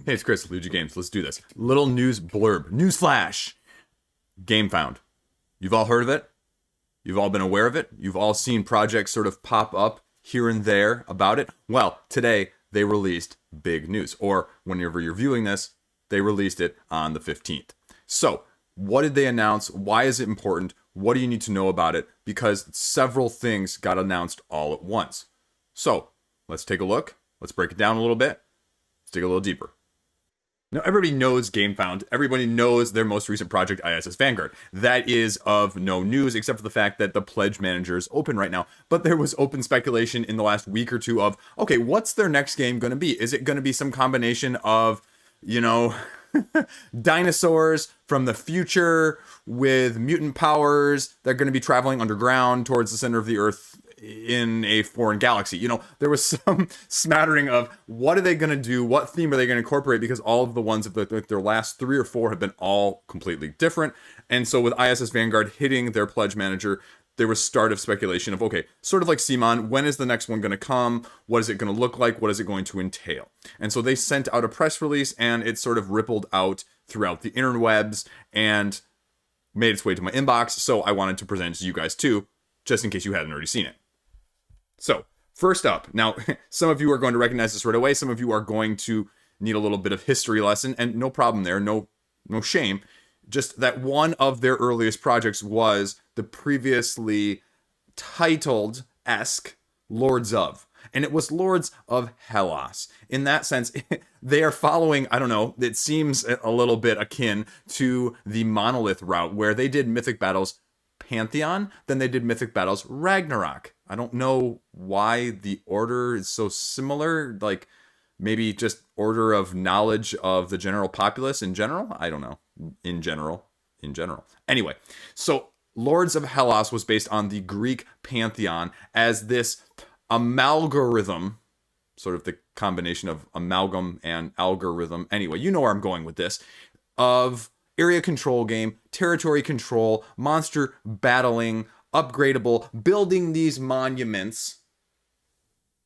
Hey, it's Chris, Liege Games. Let's do this. Little news blurb. News flash. Gamefound. You've all heard of it. You've all been aware of it. You've all seen projects sort of pop up here and there about it. Well, today they released big news. Or whenever you're viewing this, they released it on the 15th. So, what did they announce? Why is it important? What do you need to know about it? Because several things got announced all at once. So, let's take a look. Let's break it down a little bit. Let's dig a little deeper. Now, everybody knows Gamefound. Everybody knows their most recent project, ISS Vanguard. That is of no news, except for the fact that the Pledge Manager is open right now. But there was open speculation in the last week or two of, okay, what's their next game going to be? Is it going to be some combination of, dinosaurs from the future with mutant powers that are going to be traveling underground towards the center of the Earth in a foreign galaxy? There was some smattering of what are they going to do? What theme are they going to incorporate? Because all of the ones of their last 3 or 4 have been all completely different. And so with ISS Vanguard hitting their Pledge Manager, there was start of speculation of, okay, sort of like Simon, when is the next one going to come? What is it going to look like? What is it going to entail? And so they sent out a press release, and it sort of rippled out throughout the interwebs and made its way to my inbox. So I wanted to present it to you guys too, just in case you hadn't already seen it. So, first up, now, some of you are going to recognize this right away. Some of you are going to need a little bit of history lesson, and no problem there, no shame. Just that one of their earliest projects was the previously titled-esque Lords of. And it was Lords of Hellas. In that sense, they are following, I don't know, it seems a little bit akin to the Monolith route, where they did Mythic Battles Pantheon, then they did Mythic Battles Ragnarok. I don't know why the order is so similar, like maybe just order of knowledge of the general populace in general. I don't know. In general. Anyway, so Lords of Hellas was based on the Greek pantheon as this amalgorithm, sort of the combination of amalgam and algorithm. Anyway, you know where I'm going with this, of area control game, territory control, monster battling, upgradable, building these monuments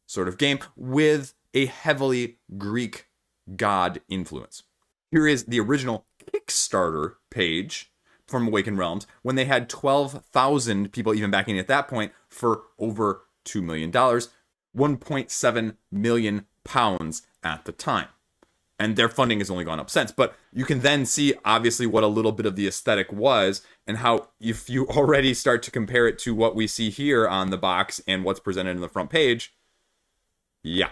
sort of game with a heavily Greek god influence. Here is the original Kickstarter page from Awakened Realms when they had 12,000 people even backing at that point for over $2 million, 1.7 million pounds at the time. And their funding has only gone up since. But you can then see, obviously, what a little bit of the aesthetic was and how if you already start to compare it to what we see here on the box and what's presented in the front page, yeah,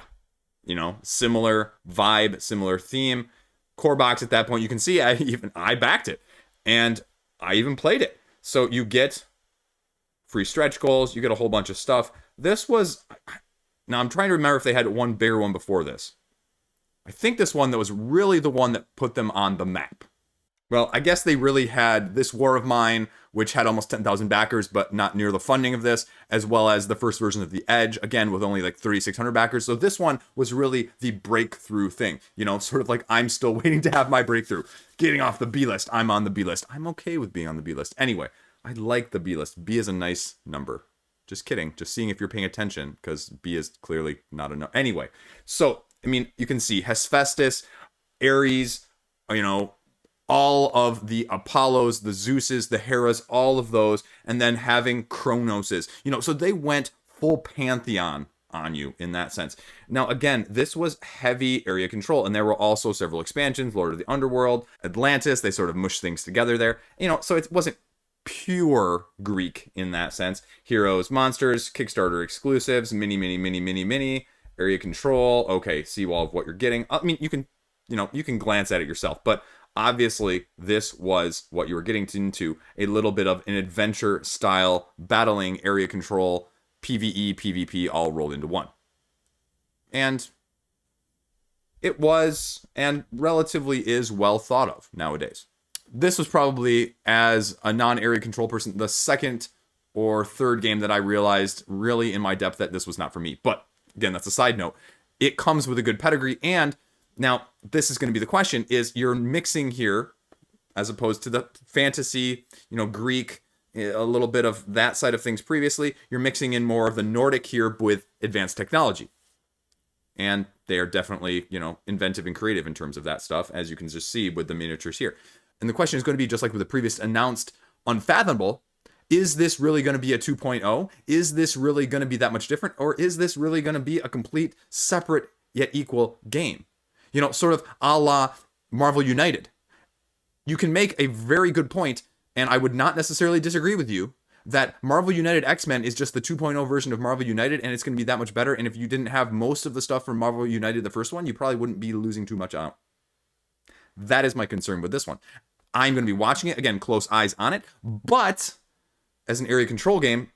similar vibe, similar theme. Core box at that point, you can see I backed it. And I even played it. So you get free stretch goals. You get a whole bunch of stuff. This was... Now, I'm trying to remember if they had one bigger one before this. I think this one that was really the one that put them on the map. Well, I guess they really had this War of Mine, which had almost 10,000 backers, but not near the funding of this, as well as the first version of The Edge, again, with only like 3,600 backers. So this one was really the breakthrough thing. Sort of like I'm still waiting to have my breakthrough. Getting off the B list. I'm on the B list. I'm okay with being on the B list. Anyway, I like the B list. B is a nice number. Just kidding. Just seeing if you're paying attention, because B is clearly not a number. Anyway, so... you can see Hephaestus, Ares, all of the Apollos, the Zeuses, the Heras, all of those, and then having Cronoses. So they went full pantheon on you in that sense. Now, again, this was heavy area control, and there were also several expansions, Lord of the Underworld, Atlantis, they sort of mushed things together there. So it wasn't pure Greek in that sense. Heroes, monsters, Kickstarter exclusives, mini, area control, okay, see all of what you're getting. You can glance at it yourself, but obviously this was what you were getting into, a little bit of an adventure style battling, area control, PvE, PvP all rolled into one. And it was, and relatively is, well thought of nowadays. This was probably, as a non-area control person, the second or third game that I realized really in my depth that this was not for me. But again, that's a side note. It comes with a good pedigree, and now this is going to be the question, is you're mixing here, as opposed to the fantasy, Greek, a little bit of that side of things previously, you're mixing in more of the Nordic here with advanced technology. And they are definitely, you know, inventive and creative in terms of that stuff, as you can just see with the miniatures here. And the question is going to be, just like with the previous announced Unfathomable, is this really going to be a 2.0? Is this really going to be that much different? Or is this really going to be a complete, separate, yet equal game? You know, sort of a la Marvel United. You can make a very good point, and I would not necessarily disagree with you, that Marvel United X-Men is just the 2.0 version of Marvel United, and it's going to be that much better. And if you didn't have most of the stuff from Marvel United, the first one, you probably wouldn't be losing too much out. That is my concern with this one. I'm going to be watching it, again, close eyes on it, but as an area control game,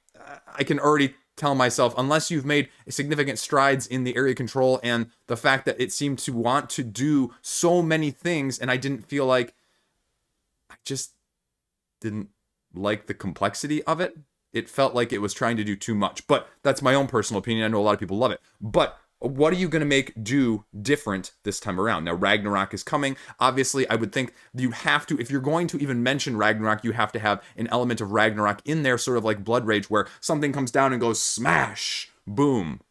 I can already tell myself, unless you've made significant strides in the area control and the fact that it seemed to want to do so many things, and I didn't feel like, I just didn't like the complexity of it. It felt like it was trying to do too much, but that's my own personal opinion. I know a lot of people love it, but what are you going to make do different this time around? Now, Ragnarok is coming. Obviously, I would think you have to, if you're going to even mention Ragnarok, you have to have an element of Ragnarok in there, sort of like Blood Rage, where something comes down and goes smash, boom,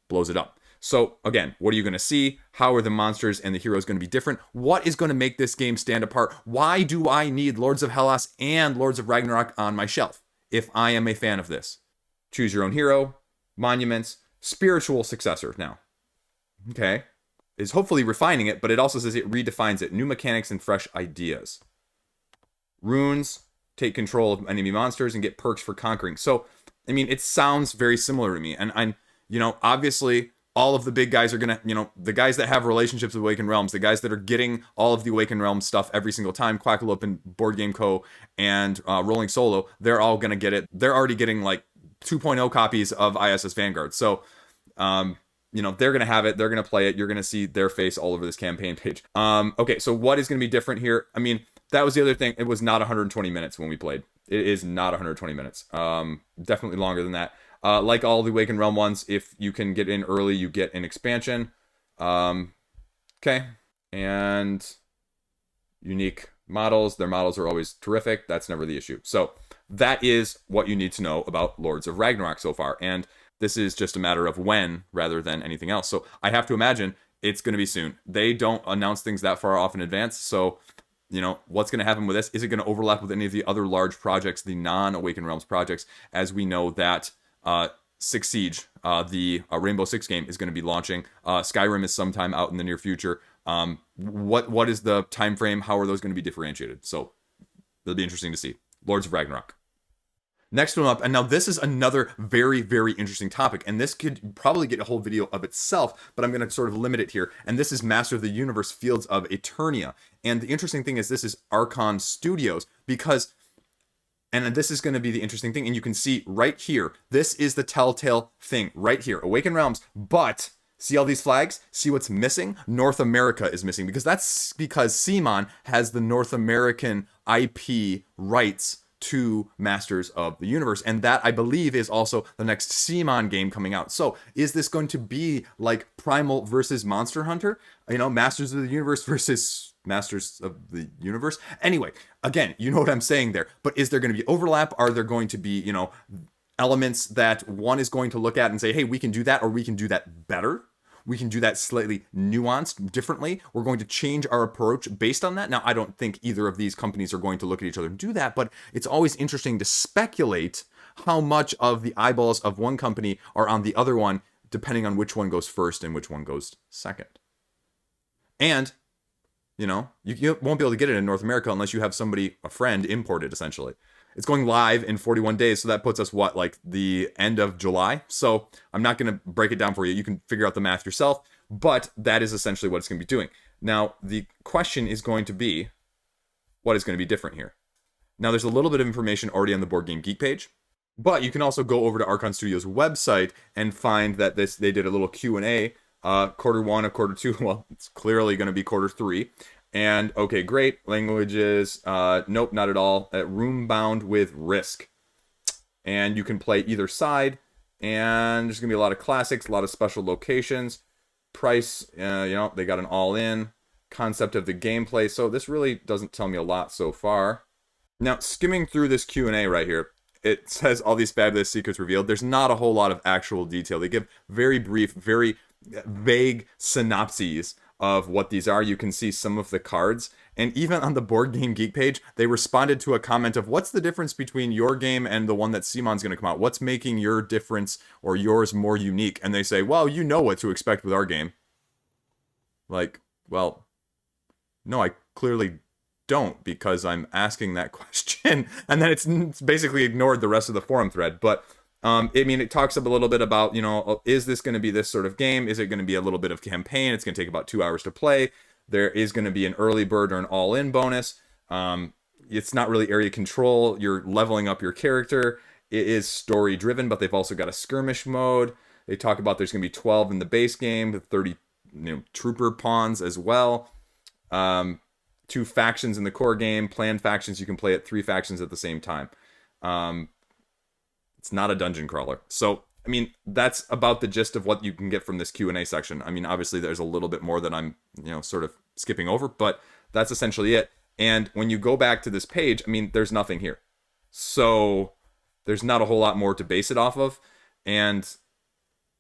blows it up. So again, what are you going to see? How are the monsters and the heroes going to be different? What is going to make this game stand apart? Why do I need Lords of Hellas and Lords of Ragnarok on my shelf if I am a fan of this? Choose your own hero, monuments, spiritual successor now. Okay. Is hopefully refining it, but it also says it redefines it. New mechanics and fresh ideas. Runes, take control of enemy monsters and get perks for conquering. So, I mean, it sounds very similar to me. And I'm, you know, obviously all of the big guys are going to, you know, the guys that have relationships with Awakened Realms, the guys that are getting all of the Awakened Realms stuff every single time, Quackalope and Board Game Co. and Rolling Solo, they're all going to get it. They're already getting like 2.0 copies of ISS Vanguard. So, you know, they're going to have it. They're going to play it. You're going to see their face all over this campaign page. Okay, so what is going to be different here? I mean, that was the other thing. It was not 120 minutes when we played. It is not 120 minutes. Definitely longer than that. Like all the Awakened Realm ones, if you can get in early, you get an expansion. Okay. And unique models. Their models are always terrific. That's never the issue. So that is what you need to know about Lords of Ragnarok so far. And this is just a matter of when rather than anything else. So I have to imagine it's going to be soon. They don't announce things that far off in advance. So, you know, what's going to happen with this? Is it going to overlap with any of the other large projects, the non-Awakened Realms projects? As we know that Six Siege, the Rainbow Six game, is going to be launching. Skyrim is sometime out in the near future. What is the time frame? How are those going to be differentiated? So it'll be interesting to see. Lords of Ragnarok. Next one up, and now this is another very, very interesting topic, and this could probably get a whole video of itself, but I'm going to sort of limit it here, and this is Master of the Universe Fields of Eternia. And the interesting thing is this is Archon Studios, because, and this is going to be the interesting thing, and you can see right here, this is the telltale thing right here, Awakened Realms, but see all these flags? See what's missing? North America is missing, because that's because CMON has the North American IP rights to Masters of the Universe, and that, I believe, is also the next CMON game coming out. So is this going to be like Primal versus Monster Hunter? You know, Masters of the Universe versus Masters of the Universe? Anyway, again, you know what I'm saying there, but is there going to be overlap? Are there going to be, you know, elements that one is going to look at and say, hey, we can do that, or we can do that better? We can do that slightly nuanced, differently. We're going to change our approach based on that. Now, I don't think either of these companies are going to look at each other and do that, but it's always interesting to speculate how much of the eyeballs of one company are on the other one, depending on which one goes first and which one goes second. And, you know, you won't be able to get it in North America unless you have somebody, a friend, import it, essentially. It's going live in 41 days, so that puts us, what, like the end of July? So I'm not going to break it down for you. You can figure out the math yourself, but that is essentially what it's going to be doing. Now, the question is going to be, what is going to be different here? Now, there's a little bit of information already on the Board Game Geek page, but you can also go over to Archon Studios' website and find that they did a little Q&A, quarter one of quarter two. Well, it's clearly going to be quarter three. And, okay, great. Languages, nope, not at all. Room bound with Risk. And you can play either side. And there's going to be a lot of classics, a lot of special locations. Price, you know, they got an all-in. Concept of the gameplay. So this really doesn't tell me a lot so far. Now, skimming through this Q&A right here, it says all these fabulous secrets revealed. There's not a whole lot of actual detail. They give very brief, very vague synopses of what these are. You can see some of the cards. And even on the Board Game Geek page, they responded to a comment of what's the difference between your game and the one that Simon's going to come out? What's making your difference or yours more unique? And they say, well, you know what to expect with our game. Like, well, no, I clearly don't, because I'm asking that question. And then it's basically ignored the rest of the forum thread. But I mean, it talks a little bit about, is this going to be this sort of game? Is it going to be a little bit of campaign? It's going to take about 2 hours to play. There is going to be an early bird or an all-in bonus. It's not really area control. You're leveling up your character. It is story-driven, but they've also got a skirmish mode. They talk about there's going to be 12 in the base game, 30 trooper pawns as well. 2 factions in the core game. Planned factions, you can play at 3 factions at the same time. It's not a dungeon crawler. So, I mean, that's about the gist of what you can get from this Q&A section. I mean, obviously there's a little bit more that I'm, sort of skipping over, but that's essentially it. And when you go back to this page, I mean, there's nothing here. So there's not a whole lot more to base it off of. And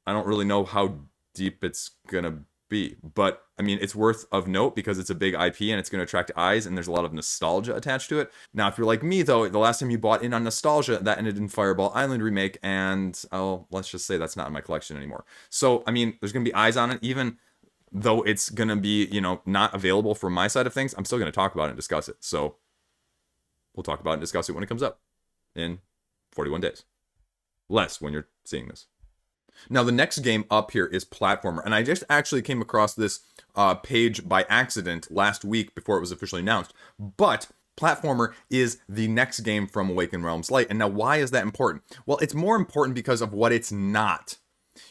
I don't really know how deep it's going to be. But, I mean, it's worth of note because it's a big IP and it's going to attract eyes and there's a lot of nostalgia attached to it. Now, if you're like me, though, the last time you bought in on nostalgia, that ended in Fireball Island Remake, and, let's just say that's not in my collection anymore. So, I mean, there's going to be eyes on it, even though it's going to be, not available from my side of things. I'm still going to talk about it and discuss it. So, we'll talk about it and discuss it when it comes up in 41 days. Less when you're seeing this. Now, the next game up here is Platformer, and I just actually came across this page by accident last week before it was officially announced, but Platformer is the next game from Awakened Realms Light. And now, why is that important? Well, it's more important because of what it's not.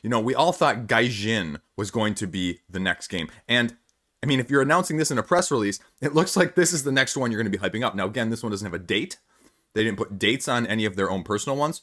We all thought Gaijin was going to be the next game, and I mean, if you're announcing this in a press release, it looks like this is the next one you're going to be hyping up. Now, again, this one doesn't have a date. They didn't put dates on any of their own personal ones.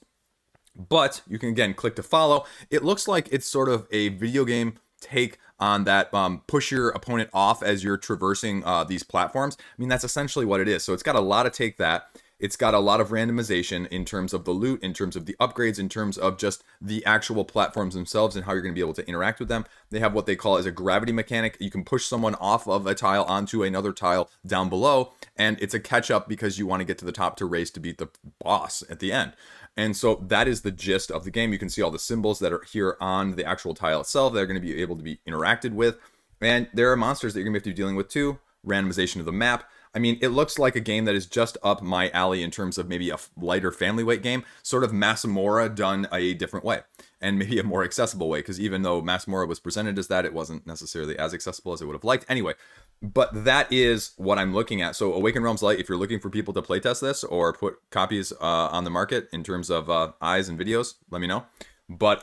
But you can, again, click to follow. It looks like it's sort of a video game take on that push your opponent off as you're traversing these platforms. I mean, that's essentially what it is. So it's got a lot of take that. It's got a lot of randomization in terms of the loot, in terms of the upgrades, in terms of just the actual platforms themselves and how you're going to be able to interact with them. They have what they call as a gravity mechanic. You can push someone off of a tile onto another tile down below, and it's a catch-up because you want to get to the top to race to beat the boss at the end. And so that is the gist of the game. You can see all the symbols that are here on the actual tile itself. They're going to be able to be interacted with. And there are monsters that you're going to have to be dealing with too. Randomization of the map. I mean, it looks like a game that is just up my alley in terms of maybe a lighter family weight game. Sort of Masamora done a different way. And maybe a more accessible way. Because even though Masamora was presented as that, it wasn't necessarily as accessible as I would have liked. Anyway, but that is what I'm looking at. So Awakened Realms Light, if you're looking for people to playtest this or put copies on the market in terms of eyes and videos, let me know. But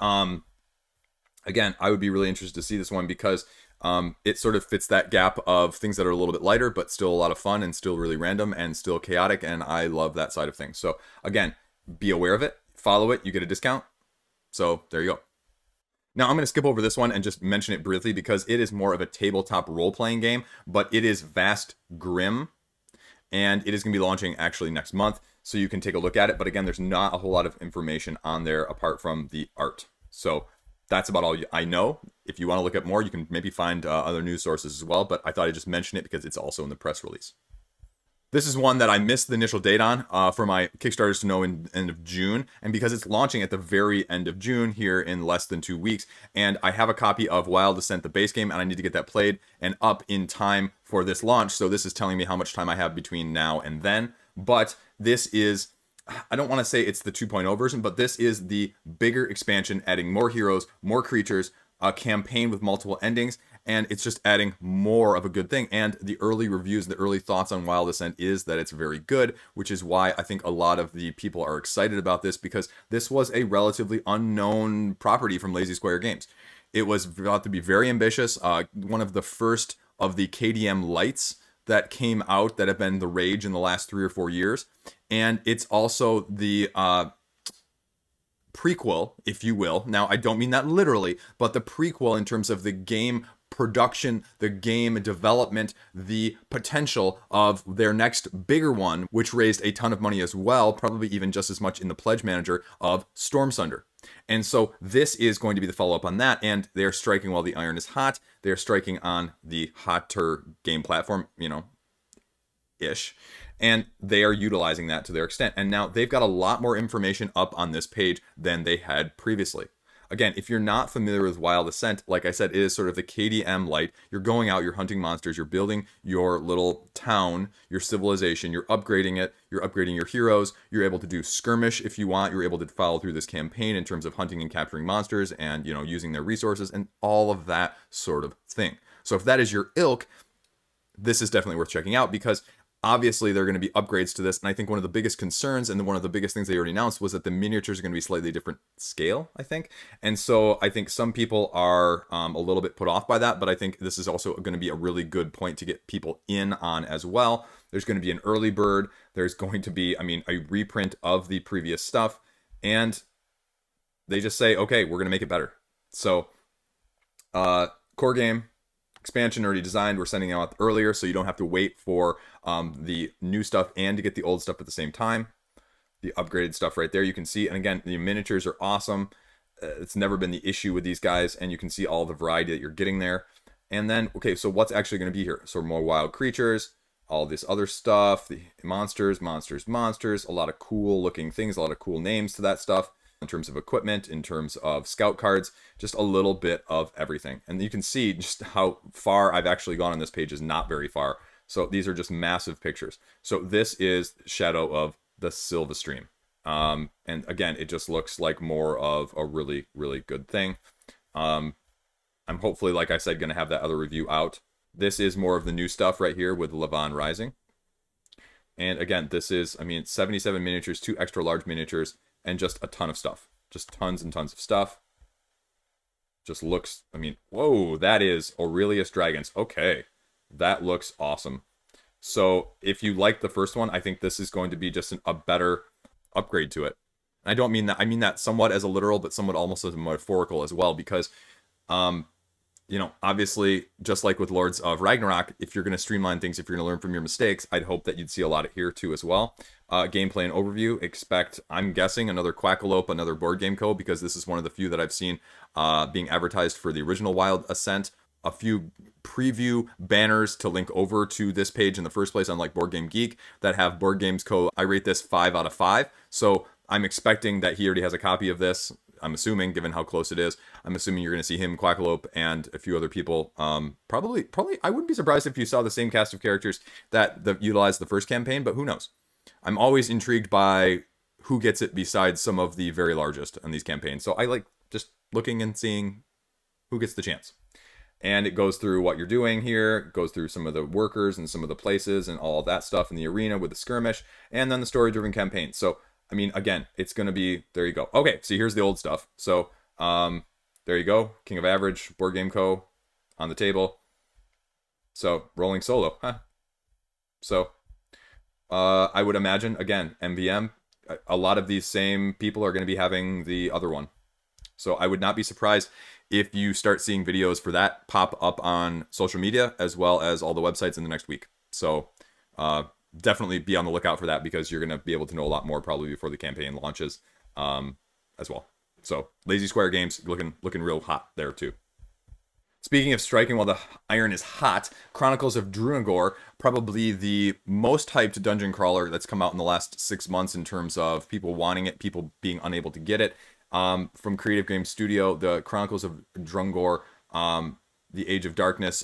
again, I would be really interested to see this one because it sort of fits that gap of things that are a little bit lighter, but still a lot of fun and still really random and still chaotic. And I love that side of things. So again, be aware of it, follow it, you get a discount. So there you go. Now, I'm going to skip over this one and just mention it briefly because it is more of a tabletop role-playing game, but it is Vast Grimm, and it is going to be launching actually next month, so you can take a look at it. But again, there's not a whole lot of information on there apart from the art. So that's about all I know. If you want to look at more, you can maybe find other news sources as well, but I thought I'd just mention it because it's also in the press release. This is one that I missed the initial date on for my Kickstarters to know in end of June, and because it's launching at the very end of June here in less than 2 weeks, and I have a copy of Wild Ascent, the base game, and I need to get that played and up in time for this launch, so this is telling me how much time I have between now and then. But this is, I don't want to say it's the 2.0 version, but this is the bigger expansion, adding more heroes, more creatures, a campaign with multiple endings, and it's just adding more of a good thing. And the early reviews, the early thoughts on Wild Ascent is that it's very good, which is why I think a lot of the people are excited about this, because this was a relatively unknown property from Lazy Square Games. It was thought to be very ambitious, one of the first of the KDM lights that came out that have been the rage in the last 3 or 4 years. And it's also the prequel, if you will. Now, I don't mean that literally, but the prequel in terms of the game production, the game development, the potential of their next bigger one, which raised a ton of money as well, probably even just as much in the Pledge Manager, of Storm Sunder. And so this is going to be the follow-up on that, and they're striking while the iron is hot. They're striking on the hotter game platform, ish. And they are utilizing that to their extent. And now they've got a lot more information up on this page than they had previously. Again, if you're not familiar with Wild Assent, like I said, it is sort of the KDM light. You're going out, you're hunting monsters, you're building your little town, your civilization, you're upgrading it, you're upgrading your heroes, you're able to do skirmish if you want, you're able to follow through this campaign in terms of hunting and capturing monsters and, using their resources and all of that sort of thing. So if that is your ilk, this is definitely worth checking out, because obviously, there are going to be upgrades to this, and I think one of the biggest concerns and one of the biggest things they already announced was that the miniatures are going to be slightly different scale, I think. And so I think some people are a little bit put off by that, but I think this is also going to be a really good point to get people in on as well. There's going to be an early bird. There's going to be, a reprint of the previous stuff, and they just say, okay, we're going to make it better. So, core game. Expansion already designed. We're sending it out earlier, so you don't have to wait for the new stuff and to get the old stuff at the same time. The upgraded stuff right there, you can see. And again, the miniatures are awesome. It's never been the issue with these guys, and you can see all the variety that you're getting there. And then, okay, so what's actually going to be here? So more wild creatures, all this other stuff, the monsters, a lot of cool looking things, a lot of cool names to that stuff. In terms of equipment, in terms of scout cards, just a little bit of everything. And you can see just how far I've actually gone on this page is not very far. So these are just massive pictures. So this is Shadow of the Sylvestream. And again, it just looks like more of a really, really good thing. I'm hopefully, like I said, going to have that other review out. This is more of the new stuff right here with Lavon Rising. And again, this is, 77 miniatures, 2 extra large miniatures, and just a ton of stuff. Just tons and tons of stuff. Just looks, whoa, that is Aurelius Dragons. Okay, that looks awesome. So if you like the first one, I think this is going to be just a better upgrade to it. And I don't mean that, I mean that somewhat as a literal, but somewhat almost as a metaphorical as well, because, obviously, just like with Lords of Ragnarok, if you're going to streamline things, if you're going to learn from your mistakes, I'd hope that you'd see a lot of here too as well. Gameplay and overview, expect, I'm guessing, another Quackalope, another board game code, because this is one of the few that I've seen being advertised for the original Wild Assent. A few preview banners to link over to this page in the first place, unlike Board Game Geek, that have Board Games code. I rate this 5 out of 5. So I'm expecting that he already has a copy of this. I'm assuming, given how close it is, I'm assuming you're going to see him, Quackalope, and a few other people. Probably, I wouldn't be surprised if you saw the same cast of characters that utilized the first campaign, but who knows? I'm always intrigued by who gets it besides some of the very largest on these campaigns. So I like just looking and seeing who gets the chance. And it goes through what you're doing here, it goes through some of the workers and some of the places and all that stuff in the arena with the skirmish, and then the story-driven campaign. So again, it's going to be, there you go. Okay, so here's the old stuff. So, there you go. King of Average, Board Game Co. on the table. So, rolling solo. Huh. So, I would imagine, again, MVM, a lot of these same people are going to be having the other one. So, I would not be surprised if you start seeing videos for that pop up on social media, as well as all the websites in the next week. So, definitely be on the lookout for that, because you're going to be able to know a lot more probably before the campaign launches as well. So Lazy Square Games looking real hot there too. Speaking of striking while the iron is hot, Chronicles of Drunagor, probably the most hyped dungeon crawler that's come out in the last 6 months in terms of people wanting it, people being unable to get it. From Creative Games Studio, the Chronicles of Drunagor, the Age of Darkness,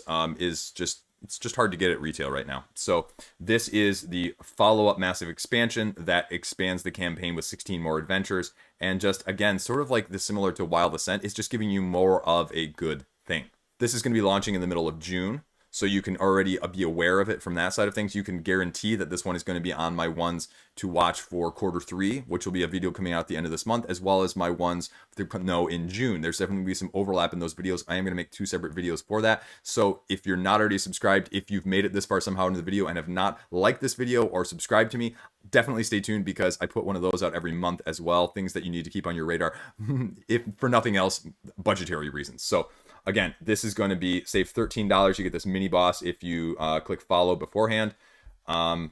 it's just hard to get at retail right now. So this is the follow-up massive expansion that expands the campaign with 16 more adventures. And just, again, sort of like similar to Wild Assent, it's just giving you more of a good thing. This is going to be launching in the middle of June, so you can already be aware of it from that side of things. You can guarantee that this one is going to be on my ones to watch for Q3, which will be a video coming out at the end of this month, as well as my ones to know in June. There's definitely going to be some overlap in those videos. I am going to make 2 separate videos for that. So if you're not already subscribed, if you've made it this far somehow into the video and have not liked this video or subscribed to me, definitely stay tuned, because I put one of those out every month as well. Things that you need to keep on your radar, if for nothing else, budgetary reasons. So again, this is going to be, save $13. You get this mini boss if you click follow beforehand. And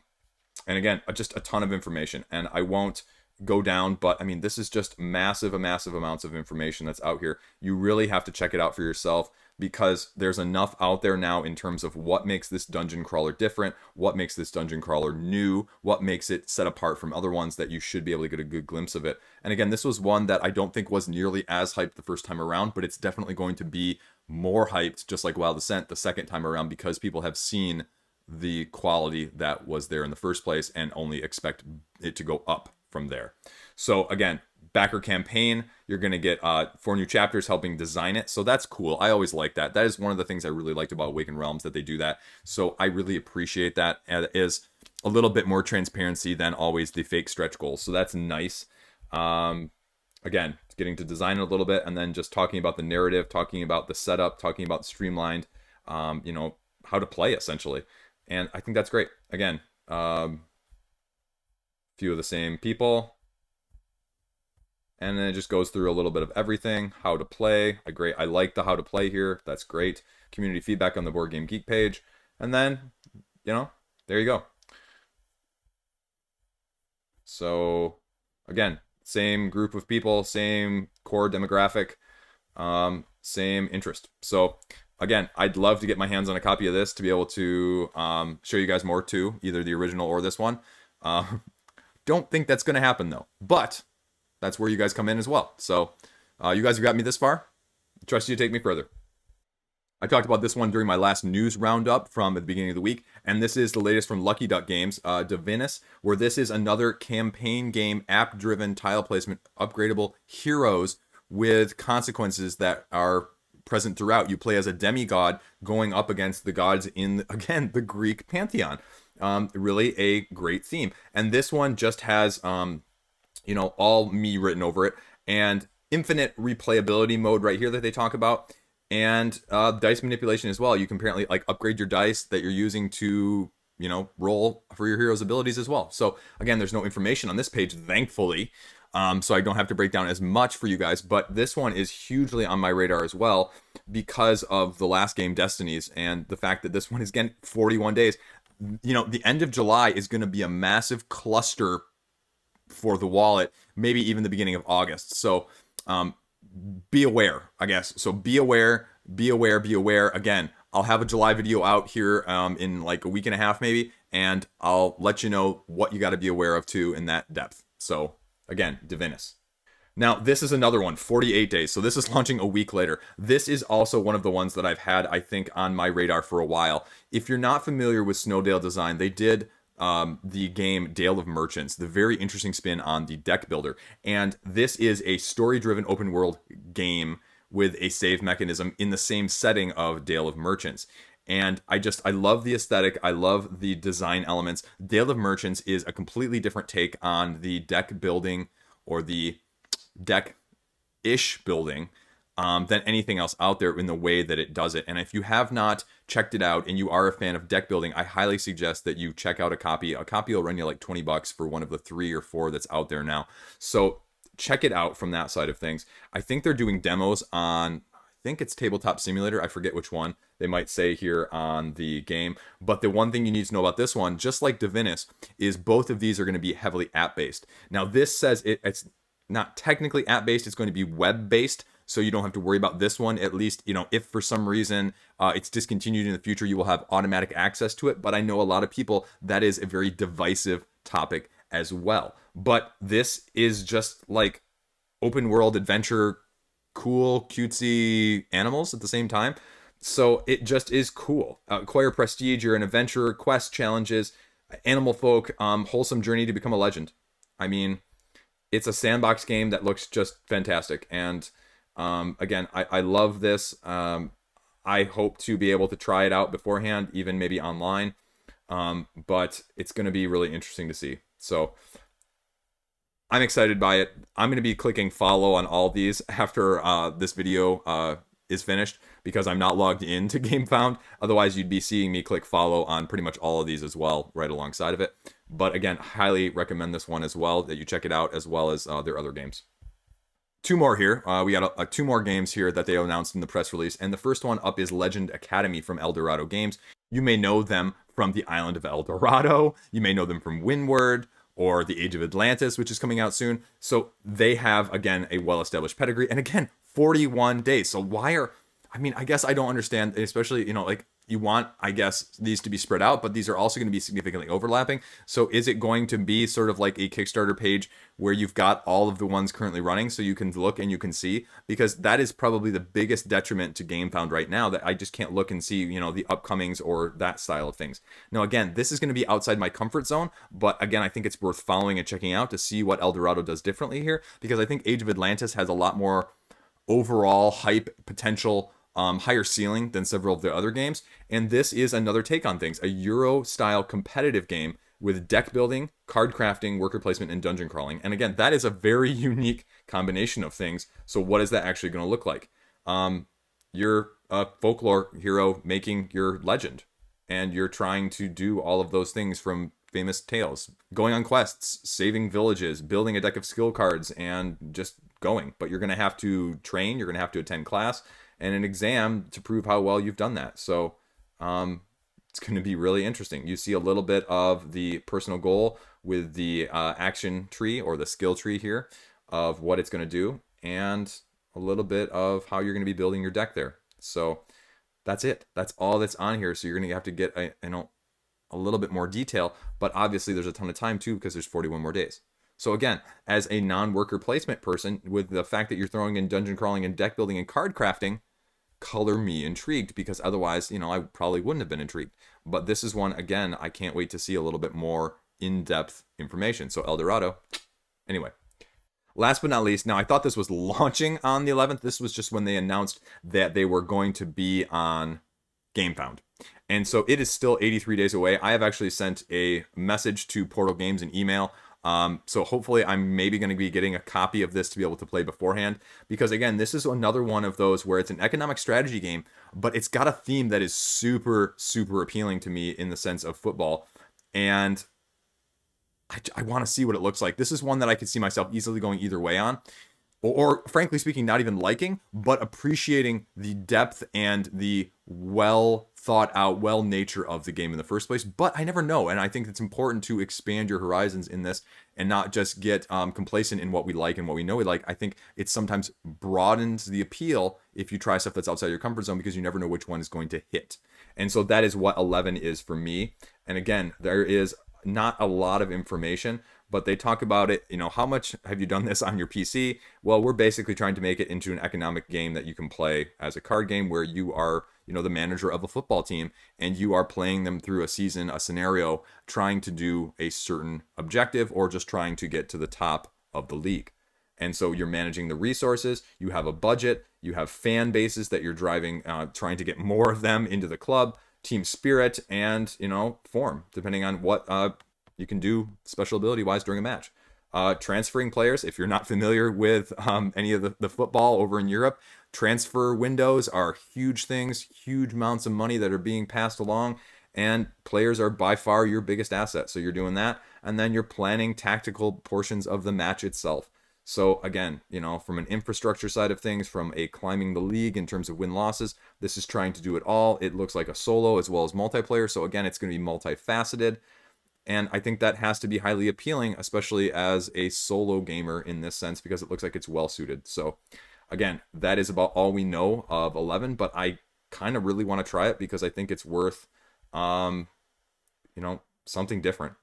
again, just a ton of information. And I won't go down, but I mean, this is just massive amounts of information that's out here. You really have to check it out for yourself, because there's enough out there now in terms of what makes this dungeon crawler different, what makes this dungeon crawler new, what makes it set apart from other ones, that you should be able to get a good glimpse of it. And again, this was one that I don't think was nearly as hyped the first time around, but it's definitely going to be more hyped, just like Wild Ascent, the second time around, because people have seen the quality that was there in the first place and only expect it to go up from there. So again, backer campaign, you're going to get 4 new chapters helping design it. So that's cool. I always like that. That is one of the things I really liked about Awakened Realms, that they do that. So I really appreciate that. And it is a little bit more transparency than always the fake stretch goals. So that's nice. Again, getting to design it a little bit, and then just talking about the narrative, talking about the setup, talking about streamlined, how to play essentially. And I think that's great. Again, few of the same people. And then it just goes through a little bit of everything, how to play. I like the how to play here. That's great. Community feedback on the Board Game Geek page. And then, there you go. So, again, same group of people, same core demographic, same interest. So, again, I'd love to get my hands on a copy of this to be able to show you guys more too, either the original or this one. Don't think that's going to happen though, but that's where you guys come in as well. So you guys have got me this far. I trust you to take me further. I talked about this one during my last news roundup from the beginning of the week, and this is the latest from Lucky Duck Games, Divinus, where this is another campaign game, app-driven tile placement, upgradable heroes with consequences that are present throughout. You play as a demigod going up against the gods in, again, the Greek pantheon. Really a great theme. And this one just has, all me written over it, and infinite replayability mode right here that they talk about, and dice manipulation as well. You can apparently upgrade your dice that you're using to, roll for your hero's abilities as well. So again, there's no information on this page, thankfully. So I don't have to break down as much for you guys, but this one is hugely on my radar as well because of the last game, Destinies, and the fact that this one is, again, 41 days. The end of July is going to be a massive cluster for the wallet, maybe even the beginning of August. So be aware, I guess. So be aware. Again, I'll have a July video out here in a week and a half maybe, and I'll let you know what you got to be aware of too in that depth. So again, Divinus. Now, this is another one, 48 days. So this is launching a week later. This is also one of the ones that I've had, I think, on my radar for a while. If you're not familiar with Snowdale Design, they did the game Dale of Merchants, the very interesting spin on the deck builder. And this is a story-driven open world game with a save mechanism in the same setting of Dale of Merchants. And I love the aesthetic. I love the design elements. Dale of Merchants is a completely different take on the deck building, or the deck-ish building, than anything else out there in the way that it does it. And if you have not checked it out and you are a fan of deck building, I highly suggest that you check out a copy. A copy will run you like $20 for one of the 3 or 4 that's out there now. So check it out from that side of things. I think they're doing demos on, I think it's Tabletop Simulator. I forget which one they might say here on the game. But the one thing you need to know about this one, just like Divinus, is both of these are going to be heavily app-based. Now this says it's not technically app-based, it's going to be web-based, so you don't have to worry about this one. At least, if for some reason it's discontinued in the future, you will have automatic access to it. But I know a lot of people, that is a very divisive topic as well. But this is just like open world adventure, cool, cutesy animals at the same time. So it just is cool. Acquire prestige, you're an adventurer, quest challenges, animal folk, wholesome journey to become a legend. I mean, it's a sandbox game that looks just fantastic. And again, I love this. I hope to be able to try it out beforehand, even maybe online. But it's going to be really interesting to see. So I'm excited by it. I'm going to be clicking follow on all these after this video is finished, because I'm not logged into Gamefound. Otherwise, you'd be seeing me click follow on pretty much all of these as well, right alongside of it. But again, highly recommend this one as well, that you check it out, as well as their other games. two more here. We got two more games here that they announced in the press release. And the first one up is Legend Academy from Eldorado Games. You may know them from the Island of El Dorado. You may know them from Windward or the Age of Atlantis, which is coming out soon. So they have, again, a well-established pedigree. And again, 41 days. So why are... I mean, I guess I don't understand, especially, like, you want, I guess, these to be spread out, but these are also going to be significantly overlapping. So is it going to be sort of like a Kickstarter page where you've got all of the ones currently running so you can look and you can see? Because that is probably the biggest detriment to Gamefound right now, that I just can't look and see, the upcomings or that style of things. Now, again, this is going to be outside my comfort zone, but again, I think it's worth following and checking out to see what Eldorado does differently here, because I think Age of Atlantis has a lot more overall hype potential, higher ceiling than several of the other games. And this is another take on things, a Euro-style competitive game with deck building, card crafting, worker placement, and dungeon crawling. And again, that is a very unique combination of things. So what is that actually going to look like? You're a folklore hero making your legend, and you're trying to do all of those things from famous tales, going on quests, saving villages, building a deck of skill cards, and just going. But you're going to have to train, you're going to have to attend class, and an exam to prove how well you've done that. So it's going to be really interesting. You see a little bit of the personal goal with the action tree or the skill tree here of what it's going to do, and a little bit of how you're going to be building your deck there. So that's it. That's all that's on here. So you're going to have to get a little bit more detail, but obviously there's a ton of time too, because there's 41 more days. So again, as a non-worker placement person, with the fact that you're throwing in dungeon crawling and deck building and card crafting, color me intrigued, because otherwise, I probably wouldn't have been intrigued. But this is one, again, I can't wait to see a little bit more in-depth information. So Eldorado. Anyway, last but not least, now I thought this was launching on the 11th. This was just when they announced that they were going to be on Gamefound. And so it is still 83 days away. I have actually sent a message to Portal Games, an email. So hopefully I'm maybe going to be getting a copy of this to be able to play beforehand, because again, this is another one of those where it's an economic strategy game, but it's got a theme that is super, super appealing to me in the sense of football. And I want to see what it looks like. This is one that I could see myself easily going either way on, or frankly speaking, not even liking, but appreciating the depth and the well thought out, well nature of the game in the first place. But I never know, and I think it's important to expand your horizons in this and not just get complacent in what we like and what we know we like. I think it sometimes broadens the appeal if you try stuff that's outside your comfort zone, because you never know which one is going to hit. And so that is what 11 is for me. And again, there is not a lot of information, but they talk about it, how much have you done this on your PC? Well, we're basically trying to make it into an economic game that you can play as a card game, where you are, the manager of a football team, and you are playing them through a season, a scenario, trying to do a certain objective, or just trying to get to the top of the league. And so you're managing the resources, you have a budget, you have fan bases that you're driving, trying to get more of them into the club, team spirit, and, form, depending on what you can do special ability wise during a match. Transferring players, if you're not familiar with any of the football over in Europe, transfer windows are huge things, huge amounts of money that are being passed along, and players are by far your biggest asset. So you're doing that, and then you're planning tactical portions of the match itself. So again, from an infrastructure side of things, from a climbing the league in terms of win-losses, this is trying to do it all. It looks like a solo as well as multiplayer. So again, it's going to be multifaceted. And I think that has to be highly appealing, especially as a solo gamer in this sense, because it looks like it's well suited. So again, that is about all we know of 11, but I kind of really want to try it because I think it's worth, something different.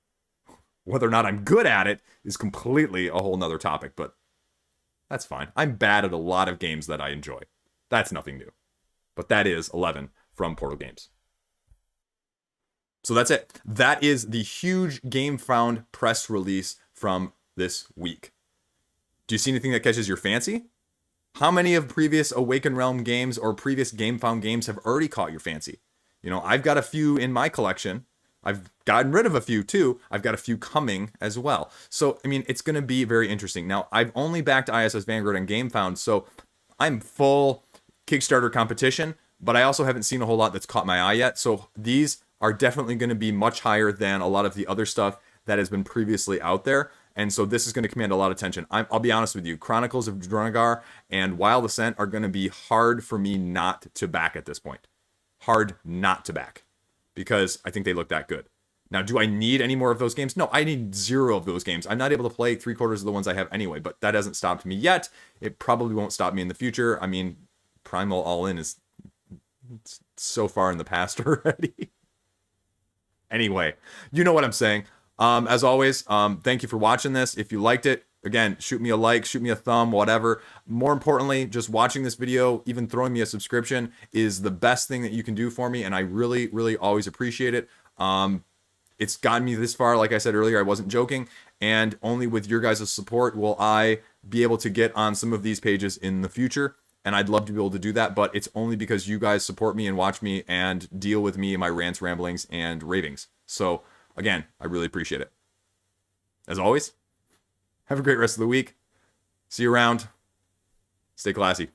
Whether or not I'm good at it is completely a whole nother topic, but that's fine. I'm bad at a lot of games that I enjoy. That's nothing new. But that is 11 from Portal Games. So that's it. That is the huge Gamefound press release from this week. Do you see anything that catches your fancy? How many of previous Awaken Realm games or previous Gamefound games have already caught your fancy? I've got a few in my collection. I've gotten rid of a few too. I've got a few coming as well. So, it's going to be very interesting. Now, I've only backed ISS Vanguard and Gamefound, so I'm full Kickstarter competition, but I also haven't seen a whole lot that's caught my eye yet. So these are definitely going to be much higher than a lot of the other stuff that has been previously out there. And so this is going to command a lot of attention. I'll be honest with you. Chronicles of Drunagor and Wild Assent are going to be hard for me not to back at this point. Hard not to back. Because I think they look that good. Now, do I need any more of those games? No, I need 0 of those games. I'm not able to play 3/4 of the ones I have anyway, but that hasn't stopped me yet. It probably won't stop me in the future. I mean, Primal All-In is so far in the past already. Anyway, you know what I'm saying. As always, thank you for watching this. If you liked it, again, shoot me a like, shoot me a thumb, whatever. More importantly, just watching this video, even throwing me a subscription is the best thing that you can do for me, and I really, really always appreciate it. It's gotten me this far. Like I said earlier, I wasn't joking, and only with your guys' support will I be able to get on some of these pages in the future, and I'd love to be able to do that, but it's only because you guys support me and watch me and deal with me and my rants, ramblings, and ravings. So, again, I really appreciate it. As always, have a great rest of the week. See you around. Stay classy.